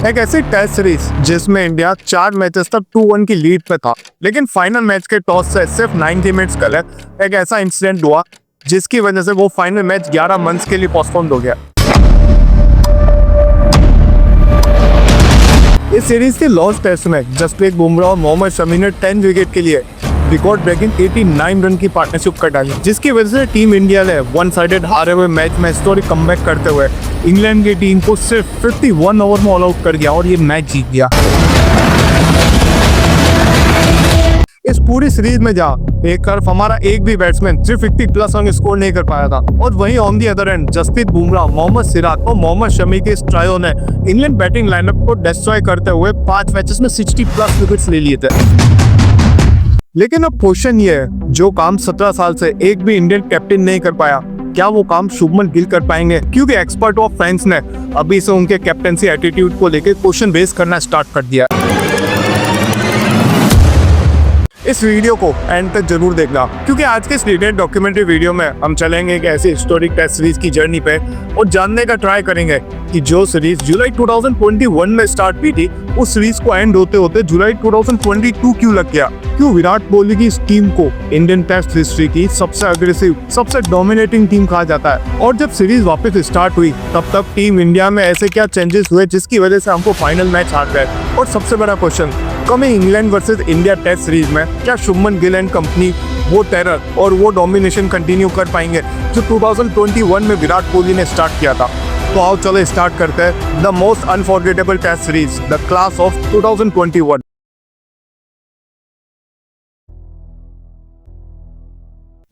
एक ऐसी test series जिसमें इंडिया 4 मैचेस तक 2-1 की लीड पे था, लेकिन फाइनल मैच के टॉस से सिर्फ 90 मिनट्स पहले एक ऐसा इंसिडेंट हुआ जिसकी वजह से वो फाइनल मैच 11 मंथ्स के लिए पोस्टपोन हो गया। इस सीरीज के लॉस्ट टेस्ट में जसप्रीत बुमराह और मोहम्मद शमी ने 10 विकेट के लिए रिकॉर्ड ब्रेकिंग 89 रन की पार्टनरशिप कर डाली, जिसकी वजह से टीम इंडिया ने वन साइडेड हारे हुए मैच में हिस्टोरिक कमबैक करते हुए इंग्लैंड की टीम को सिर्फ 51 ओवर में ऑल आउट कर दिया और ये मैच जीत गया। इस पूरी सीरीज में जहां एक तरफ हमारा एक भी बैट्समैन 350 प्लस रन स्कोर नहीं कर पाया था और वहीं on the other end Jasprit Bumrah, Mohammed Siraj और मोहम्मद शमी के इस ट्रायो ने इंग्लैंड बैटिंग लाइनअप को डिस्ट्रॉय करते हुए 5 मैचेस में 60 प्लस विकेट्स ले लिए थे। लेकिन अब क्वेश्चन ये है, जो काम 17 साल से एक भी इंडियन कैप्टन नहीं कर पाया, क्या वो काम शुभमन गिल कर पाएंगे? क्योंकि एक्सपर्ट ऑफ फैंस ने अभी से उनके कैप्टनसी एटीट्यूड को लेकर क्वेश्चन बेस करना स्टार्ट कर दिया। इस वीडियो को एंड तक जरूर देखना, क्योंकि आज के इस डिटेल्ड डॉक्यूमेंट्री वीडियो में हम चलेंगे एक ऐसी हिस्टोरिक टेस्ट सीरीज की जर्नी पे और जानने का ट्राई करेंगे कि जो सीरीज जुलाई 2021 में स्टार्ट हुई थी, उस सीरीज को एंड होते होते जुलाई 2022 क्यों लग गया? क्यों विराट कोहली की इस टीम को इंडियन टेस्ट हिस्ट्री की सबसे अग्रेसिव, सबसे डोमिनेटिंग टीम कहा जाता है? और जब सीरीज वापस स्टार्ट हुई तब तक टीम इंडिया में ऐसे क्या चेंजेस हुए जिसकी वजह से हमको फाइनल मैच हार गए? और सबसे बड़ा question, coming England versus India test series में क्या शुभमन गिल एंड कंपनी वो टेरर और वो डोमिनेशन कंटिन्यू कर पाएंगे जो 2021 में विराट कोहली ने स्टार्ट किया था? तो आओ चलो स्टार्ट करते हैं the most unforgettable test series, the class of 2021।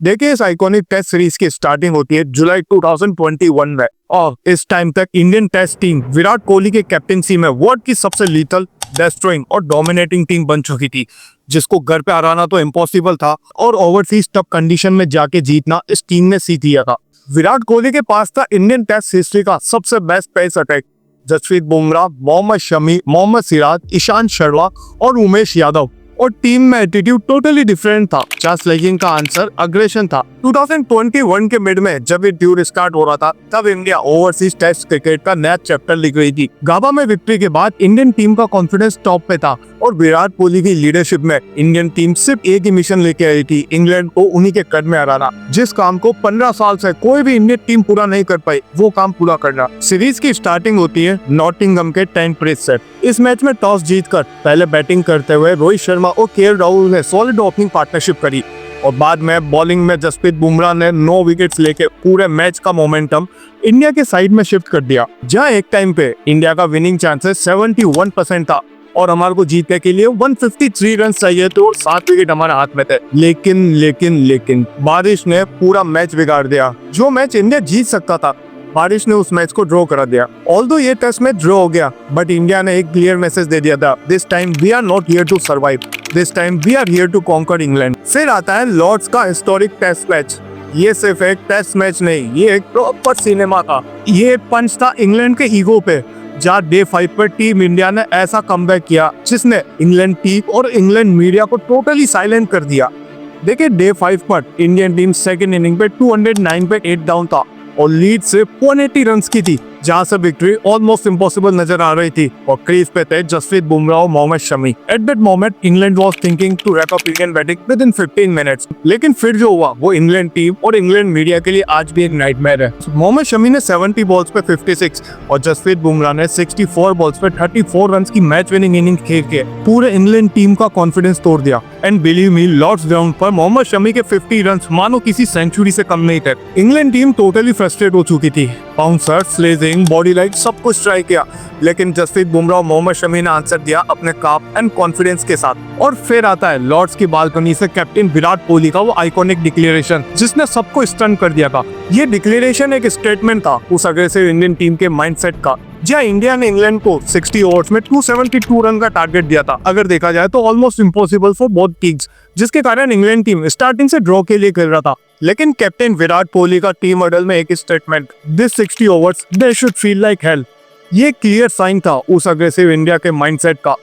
देखिए, इस आइकॉनिक टेस्ट सीरीज की स्टार्टिंग होती है जुलाई 2021 में और इस टाइम तक Indian test team Virat Kohli के कैप्टनसी में वर्ल्ड की सबसे लीथल, डिस्ट्रॉइंग और डोमिनेटिंग टीम बन चुकी थी, जिसको घर पे हराना तो इम्पॉसिबल था और ओवरसीज टफ कंडीशन में जाके जीतना इस टीम ने सीख लिया था। विराट कोहली के पास था इंडियन टेस्ट हिस्ट्री का सबसे best pace attack, Jasprit Bumrah, Mohammed Shami, Mohammed Siraj, Ishant Sharma और उमेश यादव, और टीम में एटीट्यूड टोटली डिफरेंट था। जस्ट लाइकिंग का आंसर अग्रेशन था। 2021 के मिड में जब ये ड्यूर स्टार्ट हो रहा था, तब इंडिया ओवरसीज टेस्ट क्रिकेट का नया चैप्टर लिख रही थी। गाबा में विक्ट्री के बाद इंडियन टीम का कॉन्फिडेंस टॉप पे था और विराट कोहली की लीडरशिप में इंडियन टीम सिर्फ एक ही मिशन लेके आई थी, इंग्लैंड को उन्हीं के कद में हराना। जिस काम को 15 साल से कोई भी इंडियन टीम पूरा नहीं कर पाई, वो काम पूरा करना। सीरीज की स्टार्टिंग होती है नॉटिंघम के टेंट ब्रिज से। इस मैच में टॉस जीतकर पहले बैटिंग करते हुए रोहित शर्मा और केएल राहुल ने सॉलिड ओपनिंग पार्टनरशिप करी और बाद में बॉलिंग में जसप्रीत बुमराह ने 9 विकेट्स लेके पूरे मैच का मोमेंटम इंडिया के साइड में शिफ्ट कर दिया। जहां एक टाइम पे इंडिया का विनिंग चांसेस 71% था और हमारे को जीतने के लिए 153 रन चाहिए थे और 7 विकेट हमारे हाथ में थे। लेकिन बारिश ने पूरा मैच बिगाड़ दिया। जो मैच इंडिया जीत सकता था, बारिश ने उस मैच को ड्रॉ करा दिया। ऑल्दो ये टेस्ट मैच ड्रॉ हो गया, बट इंडिया ने एक क्लियर मैसेज दे दिया था, this time we are not here to survive, this time we are here to conquer England. फिर आता है लॉर्ड्स का हिस्टोरिक टेस्ट मैच। ये सिर्फ एक टेस्ट मैच नहीं, ये एक प्रॉपर सिनेमा था। ये एक पंच था इंग्लैंड के ईगो पे, जहाँ डे 5 पर टीम इंडिया ने ऐसा कमबैक किया जिसने इंग्लैंड टीम और इंग्लैंड मीडिया को टोटली साइलेंट कर दिया। देखिए, डे 5 पर इंडियन टीम सेकेंड इनिंग पे 209 पे 8 डाउन था और लीड सिर्फ 180 रन की थी, जहां से विक्ट्री ऑलमोस्ट इम्पॉसिबल नजर आ रही थी और क्रीज पे थे जसप्रीत बुमराह और Mohammed Shami. At that moment England was thinking to wrap up Indian batting within 15 minutes. लेकिन फिर जो हुआ वो इंग्लैंड टीम और इंग्लैंड मीडिया के लिए आज भी एक नाइटमेयर है। मोहम्मद शमी ने 70 बॉल्स पे 56 और जसप्रीत बुमराह ने 64 बॉल्स पे 34 रन की मैच विनिंग इनिंग खेल के पूरे इंग्लैंड टीम का कॉन्फिडेंस तोड़ दिया। And believe me, Lord's ground पर मोहम्मद शमी के 50 रन मानो किसी सेंचुरी से कम नहीं थे। इंग्लैंड टीम टोटली फ्रस्ट्रेट हो चुकी थी। बाउंसर, स्लेजिंग, बॉडी लाइट सब कुछ ट्राई किया, लेकिन जसप्रीत बुमराह और मोहम्मद शमी ने आंसर दिया अपने काम एंड कॉन्फिडेंस के साथ। और फिर आता है लॉर्ड्स की बालकनी से कैप्टन विराट कोहली का वो आइकॉनिक डिक्लेरेशन, जिसने सबको स्टन कर दिया था। ये डिक्लेरेशन एक स्टेटमेंट था उस अग्रेसिव इंडियन टीम के माइंडसेट का, जहां इंडिया ने इंग्लैंड को 60 ओवर्स में 272 रन का टारगेट दिया था। अगर देखा जाए तो almost impossible for both teams, जिसके कारण इंग्लैंड टीम स्टार्टिंग से ड्रॉ के लिए खेल रहा था। लेकिन कैप्टन विराट कोहली का टीम हडल में एक statement, this 60 overs they should feel like hell. ये क्लियर साइन था उस अग्रेसिव इंडिया के माइंडसेट का।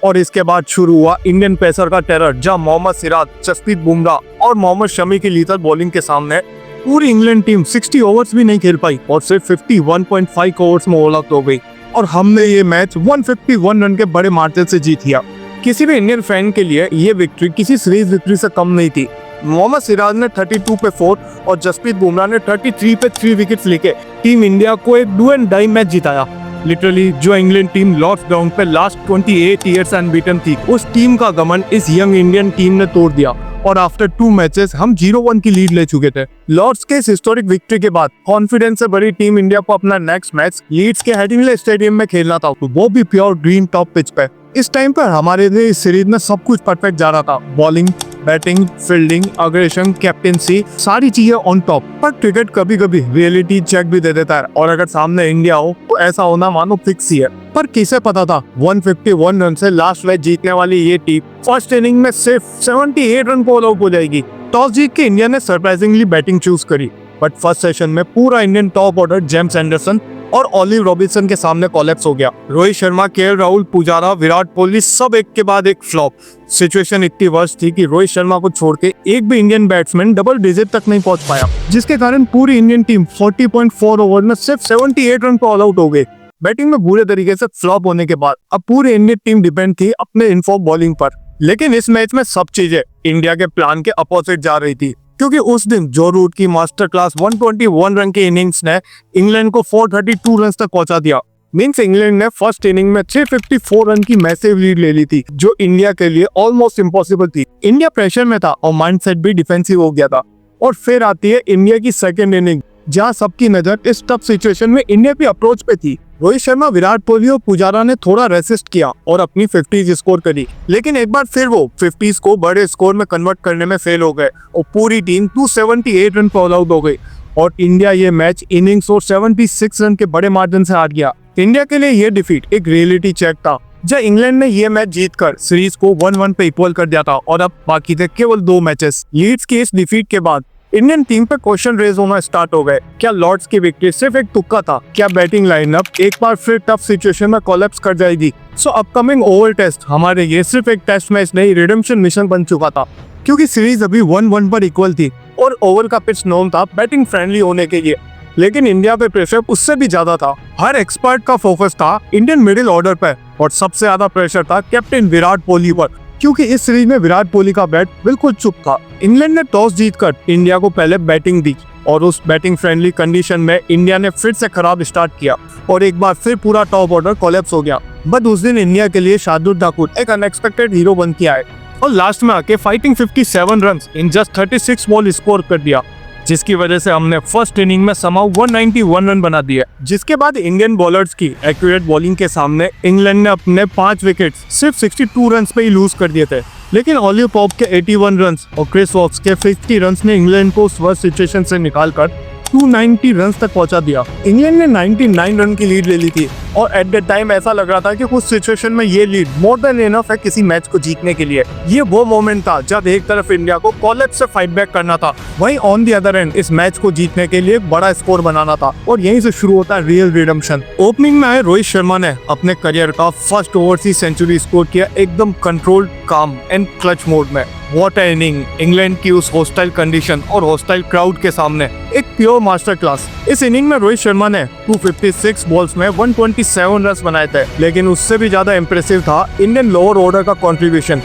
और इसके बाद शुरू हुआ इंडियन पेसर का टेरर, जहां मोहम्मद सिराज, जसप्रीत बुमराह और मोहम्मद शमी की लीथल बॉलिंग के सामने पूरी इंग्लैंड टीम 60 ओवर्स भी नहीं खेल पाई और सिर्फ 51.5 ओवर्स में ऑल आउट हो गई। और हमने ये मैच 151 रन के बड़े मार्जिन से जीत लिया। किसी भी इंडियन फैन के लिए ये विक्ट्री किसी सीरीज विक्ट्री से कम नहीं थी। मोहम्मद सिराज ने 32 पे 4 और जसप्रीत बुमराह ने 33 पे 3 विकेट्स लेके टीम इंडिया को एक डू एंड डाई मैच जिताया। लिटरली जो इंग्लैंड टीम लॉर्ड्स ग्राउंड पे लास्ट 28 ईयर्स अनबीटन थी, उस टीम का घमंड इस यंग इंडियन टीम ने तोड़ दिया और आफ्टर 2 मैचेस हम 0-1 की लीड ले चुके थे। लॉर्ड्स के इस हिस्टोरिक विक्ट्री के बाद कॉन्फिडेंस से भरी टीम इंडिया को अपना नेक्स्ट मैच लीड्स के हेडिंग्ले स्टेडियम में खेलना था, वो भी प्योर ग्रीन टॉप पिच पे। इस टाइम पर हमारे लिए इस सीरीज में सब कुछ परफेक्ट जा रहा था। Bowling, batting, fielding, aggression, captaincy, सारी चीजें ऑन टॉप। पर क्रिकेट कभी कभी रियलिटी चेक भी दे देता है और अगर सामने इंडिया हो तो ऐसा होना मानो फिक्स ही है। पर किसे पता था 151 रन से लास्ट मैच जीतने वाली ये टीम फर्स्ट इनिंग में सिर्फ 78 रन को ऑल आउट हो जाएगी। टॉस जीत के इंडिया ने सरप्राइजिंगली बैटिंग चूज करी, बट फर्स्ट सेशन में पूरा Indian top order James Anderson और ऑलिव रॉबिन्सन के सामने कोलैप्स हो गया। रोहित शर्मा, केएल राहुल, पुजारा, विराट कोहली सब एक के बाद एक फ्लॉप। सिचुएशन इतनी वर्स्ट थी कि रोहित शर्मा को छोड़ के एक भी इंडियन बैट्समैन डबल डिजिट तक नहीं पहुंच पाया, जिसके कारण पूरी इंडियन टीम 40.4 ओवर में सिर्फ 78 रन पर ऑल आउट हो गई। बैटिंग में बुरे तरीके से फ्लॉप होने के बाद अब पूरी इंडियन टीम डिपेंड थी अपने इनफॉर्म बॉलिंग पर। लेकिन इस मैच में सब चीजें इंडिया के प्लान के अपोजिट जा रही थी, क्योंकि उस दिन जो रूट की मास्टर क्लास 121 रन के इनिंग्स ने इंग्लैंड को 432 रन तक पहुंचा दिया। मींस इंग्लैंड ने फर्स्ट इनिंग में 354 रन की मैसिव लीड ले ली थी, जो इंडिया के लिए ऑलमोस्ट इम्पॉसिबल थी। इंडिया प्रेशर में था और माइंडसेट भी डिफेंसिव हो गया था। और फिर आती है इंडिया की सेकेंड इनिंग, जहां सबकी नजर इस टफ सिचुएशन में इंडिया की अप्रोच पे थी। रोहित शर्मा, विराट कोहली और पुजारा ने थोड़ा रेसिस्ट किया और अपनी 50s स्कोर करी, लेकिन एक बार फिर वो 50s को बड़े स्कोर में कन्वर्ट करने में फेल हो गए और पूरी टीम 278 रन पर ऑल आउट हो गई और इंडिया ये मैच इनिंग्स और 76 रन के बड़े मार्जिन से हार गया। इंडिया के लिए ये डिफीट एक रियलिटी चेक था, जब इंग्लैंड ने ये मैच जीतकर सीरीज को 1-1 पे इक्वल कर दिया था और अब बाकी थे केवल 2 मैचेस। लीड्स की इस डिफीट के बाद इंडियन टीम पे क्वेश्चन रेज होना स्टार्ट हो गए। क्या लॉर्ड्स की विक्ट्री सिर्फ एक तुक्का था? क्या बैटिंग लाइनअप एक बार फिर टफ सिचुएशन में कोलैप्स कर जाएगी? सो अपकमिंग ओवल टेस्ट हमारे ये सिर्फ एक टेस्ट मैच नहीं, रिडेम्पशन मिशन बन चुका था, क्योंकि सीरीज अभी 1-1 पर इक्वल थी और ओवल का पिच नोन था बैटिंग फ्रेंडली होने के लिए। लेकिन इंडिया पे प्रेशर उससे भी ज्यादा था। हर एक्सपर्ट का फोकस था इंडियन मिडिल ऑर्डर पे और सबसे ज्यादा प्रेशर था कैप्टन विराट कोहली पर, क्योंकि इस सीरीज में विराट कोहली का बैट बिल्कुल चुप था। इंग्लैंड ने टॉस जीतकर इंडिया को पहले बैटिंग दी और उस बैटिंग फ्रेंडली कंडीशन में इंडिया ने फिर से खराब स्टार्ट किया और एक बार फिर पूरा टॉप ऑर्डर कोलैप्स हो गया। बट उस दिन इंडिया के लिए शार्दुल ठाकुर एक अनएक्सपेक्टेड हीरो बन के आए और लास्ट में आके fighting 57 run in just 36 ball score कर दिया, जिसकी वजह से हमने फर्स्ट इनिंग में समाउ 191 रन बना दिए। जिसके बाद इंडियन बॉलर्स की एक्यूरेट बॉलिंग के सामने इंग्लैंड ने अपने 5 विकेट सिर्फ 62 रन पे ही लूज कर दिए थे। लेकिन ऑलिव पॉप के 81 रन और क्रिस वॉक्स के 50 रन ने इंग्लैंड को उस वर्स्ट सिचुएशन से निकालकर 290 रन तक पहुंचा दिया। इंग्लैंड ने 99 रन की लीड ले ली थी और एट द टाइम ऐसा लग रहा था कि कुछ सिचुएशन में ये लीड मोर देन इनफ है किसी मैच को जीतने के लिए। ये वो मोमेंट था जब एक तरफ इंडिया को कोलैप्स से फाइट बैक करना था, वहीं ऑन द अदर एंड इस मैच को जीतने के लिए बड़ा स्कोर बनाना था और यहीं से शुरू होता है रियल रिडेम्पशन। ओपनिंग में आए रोहित शर्मा ने अपने करियर का फर्स्ट ओवरसीज सेंचुरी स्कोर किया, एकदम कंट्रोल्ड, काम एंड क्लच मोड में। What a inning! इंग्लैंड की उस हॉस्टाइल कंडीशन और हॉस्टाइल क्राउड के सामने एक प्योर मास्टर क्लास। इस इनिंग में रोहित शर्मा ने 256 बॉल्स में 127 रन बनाए थे, लेकिन उससे भी ज्यादा इंप्रेसिव था इंडियन लोअर ऑर्डर का कंट्रीब्यूशन,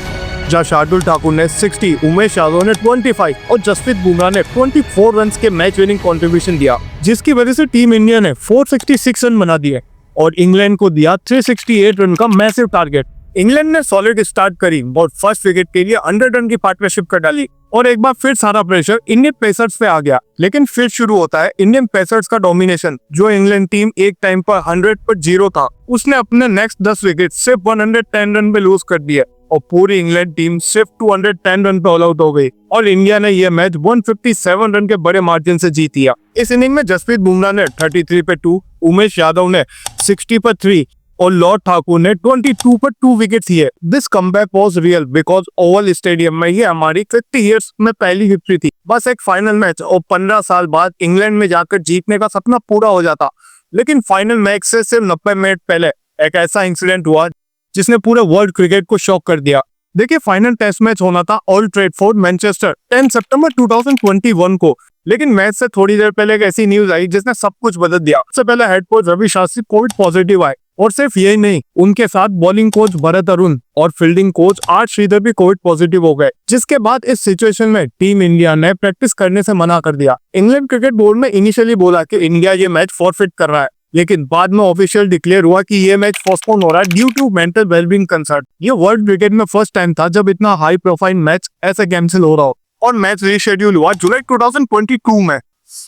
जहां शार्दुल ठाकुर ने 60, उमेश यादव ने 25 और जसप्रीत बुमराह ने 24 रन के मैच विनिंग कंट्रीब्यूशन दिया, जिसकी वजह से टीम इंडिया ने 466 रन बना दिए और इंग्लैंड को दिया 368 रन का मैसिव टारगेट। इंग्लैंड ने सॉलिड स्टार्ट करी और फर्स्ट विकेट के लिए 100 रन की पार्टनरशिप कर डाली और एक बार फिर सारा प्रेशर इंडियन पेसर्स पे आ गया। लेकिन फिर शुरू होता है इंडियन पेसर्स का डोमिनेशन। जो इंग्लैंड टीम एक टाइम पर 100 पर 0 था, उसने अपने नेक्स्ट 10 विकेट सिर्फ 110 रन पे लूज कर दिए और पूरी इंग्लैंड टीम सिर्फ 210 रन पे ऑल आउट हो गई और इंडिया ने यह मैच 157 रन के बड़े मार्जिन से जीत लिया। इस इनिंग में जसप्रीत बुमराह ने 33 पे 2, उमेश यादव ने 60 पर 3 और लॉर्ड ठाकुर ने 22 पर 2 विकेट लिए। This comeback was real because Oval stadium में ये हमारी 50 इयर्स में पहली विक्ट्री थी। बस एक फाइनल मैच और 15 साल बाद इंग्लैंड में जाकर जीतने का सपना पूरा हो जाता। लेकिन फाइनल मैच से सिर्फ 90 मिनट पहले एक ऐसा इंसिडेंट हुआ जिसने पूरे वर्ल्ड क्रिकेट को शॉक कर दिया। देखिए, फाइनल टेस्ट मैच होना था ओल्ड ट्रैफोर्ड, मैनचेस्टर, 10 सितंबर 2021 को। लेकिन मैच से थोड़ी देर पहले एक ऐसी न्यूज आई जिसने सब कुछ बदल दिया। सबसे पहले head coach Ravi Shastri Covid positive आए और सिर्फ यही नहीं, उनके साथ बॉलिंग कोच भरत अरुण और फील्डिंग कोच आर श्रीधर भी कोविड पॉजिटिव हो गए, जिसके बाद इस सिचुएशन में टीम इंडिया ने प्रैक्टिस करने से मना कर दिया। इंग्लैंड क्रिकेट बोर्ड ने इनिशियली बोला कि इंडिया ये मैच फॉरफिट कर रहा है, लेकिन बाद में ऑफिशियल डिक्लेयर हुआ कि ये मैच पोस्टपोन हो रहा है due to mental wellbeing concern. ये वर्ल्ड क्रिकेट में फर्स्ट टाइम था जब इतना हाई प्रोफाइल मैच ऐसे कैंसिल हो रहा हो, और मैच रीशेड्यूल हुआ जुलाई 2022 में।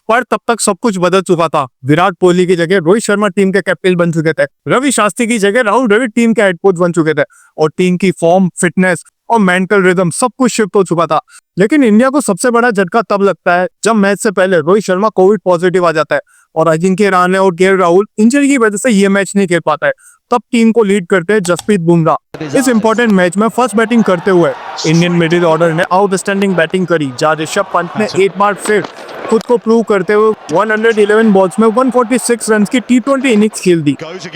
पर तब तक सब कुछ बदल चुका था। विराट कोहली की जगह रोहित शर्मा टीम के कैप्टन बन चुके थे, रवि शास्त्री की जगह राहुल द्रविड़ टीम के हेड कोच बन चुके थे, और टीम की फॉर्म, फिटनेस और मेंटल रिदम सब कुछ शिफ्ट हो चुका था। लेकिन इंडिया को सबसे बड़ा झटका तब लगता है जब मैच से पहले रोहित शर्मा कोविड पॉजिटिव आ जाता है और अजिंक्य रहाणे और के राहुल इंजरी की वजह से ये मैच नहीं खेल पाता है। तब टीम को लीड करते हैं जसप्रीत बुमराह। इस इंपॉर्टेंट मैच में फर्स्ट बैटिंग करते हुए इंडियन मिडिल ऑर्डर ने आउटस्टैंडिंग बैटिंग करी, जहां ऋषभ पंत ने एक बार फिर खुद को प्रूव करते हुए 111 बॉल्स में 146 रन की T20 इनिंग्स खेल दी।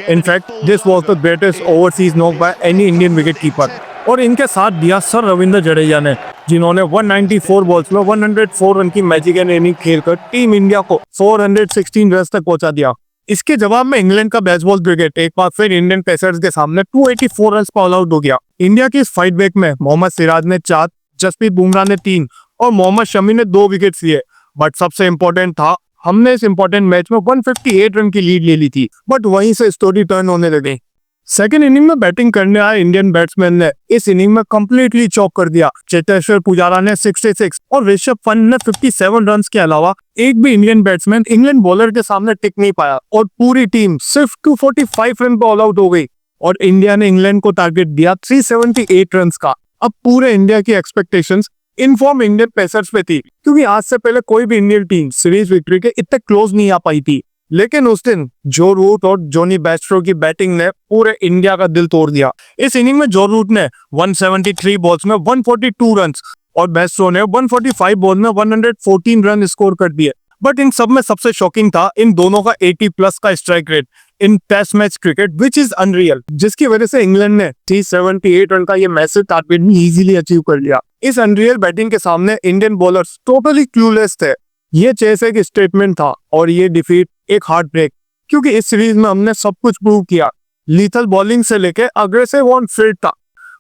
In fact this was the greatest overseas knock by any Indian wicket keeper. और इनके साथ दिया सर रविंद्र जडेजा ने, जिन्होंने 194 बॉल्स में 104 रन की मैजिकल इनिंग खेलकर टीम इंडिया को 416 रन तक पहुंचा दिया। इसके जवाब में इंग्लैंड का बेसबॉल ब्रिगेड एक बार फिर इंडियन पेसर्स के सामने 284 रन पर ऑल आउट हो गया। इंडिया की इस फाइट बैक में मोहम्मद सिराज ने 4, जसप्रीत बुमराह ने 3 और मोहम्मद शमी ने 2 विकेट लिए। बट सबसे इंपॉर्टेंट था, हमने इस इंपॉर्टेंट मैच में 158 रन की लीड ले ली थी, बट वहीं से स्टोरी टर्न होने लगी। सेकेंड इनिंग में बैटिंग करने आए इंडियन बैट्समैन ने इस इनिंग में कंप्लीटली चौक कर दिया। चेतेश्वर पुजारा ने 66 और ऋषभ पंत ने 57 रन के अलावा एक भी इंडियन बैट्समैन इंग्लैंड बॉलर के सामने टिक नहीं पाया, और पूरी टीम सिर्फ 245 रन पर ऑल आउट हो गई, और इंडिया ने इंग्लैंड को टारगेट दिया 378 रन का। अब पूरे इंडिया की एक्सपेक्टेशंस इनफॉर्म इंडियन पेसर्स पे थी, क्योंकि आज से पहले कोई भी इंडियन टीम सीरीज विक्ट्री के इतने क्लोज नहीं आ पाई थी। लेकिन उस दिन जो रूट और जोनी बेयरस्टो की बैटिंग ने पूरे इंडिया का दिल तोड़ दिया। इस इनिंग में जो रूट ने 173 बॉल्स में 142 रन और बेयरस्टो ने 145 बॉल में 114 रन स्कोर कर दिए। बट इन सब में सबसे शॉकिंग था इन दोनों का 80+ का strike rate in test match cricket, which is unreal, जिसकी वजह से इंग्लैंड ने 378 रन का ये मैसिव टारगेट भी इजीली अचीव कर लिया। इस अनरियल बैटिंग के सामने इंडियन बॉलर्स टोटली क्लूलेस थे। ये चेस एक स्टेटमेंट था और ये डिफीट एक हार्ट ब्रेक, क्योंकि इस सीरीज में हमने सब कुछ प्रूव किया। लीथल बॉलिंग से लेके अग्रेसिव ऑन फील्ड था।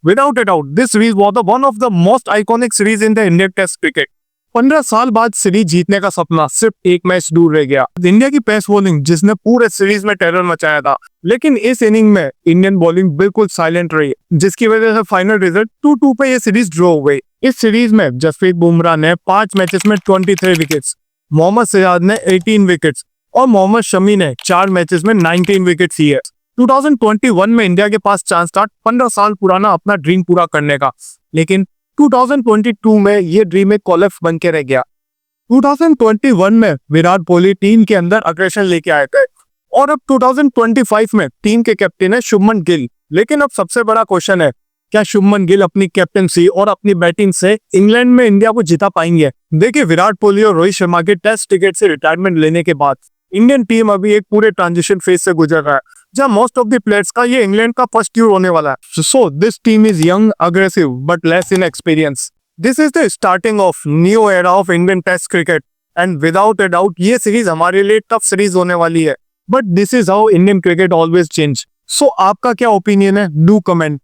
Without a doubt this series was the one of the most iconic series in the Indian test cricket. 15 साल बाद सीरीज जीतने का सपना सिर्फ एक मैच दूर रह गया। इंडिया की पेस बॉलिंग जिसने पूरे सीरीज में टेरर मचाया था, लेकिन इस इनिंग में इंडियन बॉलिंग बिल्कुल साइलेंट रही, जिसकी वजह से फाइनल रिजल्ट 2-2 पे ये सीरीज ड्रॉ हो गई। इस सीरीज में जसप्रीत बुमराह ने 5 मैचेस में 23 विकेट्स, मोहम्मद सिराज ने 18 विकेट्स और मोहम्मद शमी ने 4 मैचेस में 19 विकेट्स लिए। 2021 में इंडिया के पास चांस था 15 साल पुराना अपना ड्रीम पूरा करने का, लेकिन 2022 में ये ड्रीम एक कोलैप्स बन के रह गया। 2021 में विराट कोहली टीम के अंदर अग्रेशन लेके आए थे, और अब 2025 में टीम के कैप्टन है शुभमन गिल। लेकिन अब सबसे बड़ा क्वेश्चन है, क्या शुभमन गिल अपनी कैप्टनसी और अपनी बैटिंग से इंग्लैंड में इंडिया को जिता पाएंगे? देखिए, विराट कोहली और रोहित शर्मा के टेस्ट क्रिकेट से रिटायरमेंट लेने के बाद इंडियन टीम अभी एक पूरे ट्रांजिशन फेज से गुजर रहा है, जहां मोस्ट ऑफ द प्लेयर्स का ये इंग्लैंड का फर्स्ट टूर होने वाला है। So this team is young, aggressive but less in experience. This is the starting of new era of Indian test cricket, and without a doubt ये series हमारे लिए tough series होने वाली है, but this is how Indian cricket always change. So आपका क्या opinion है? Do comment.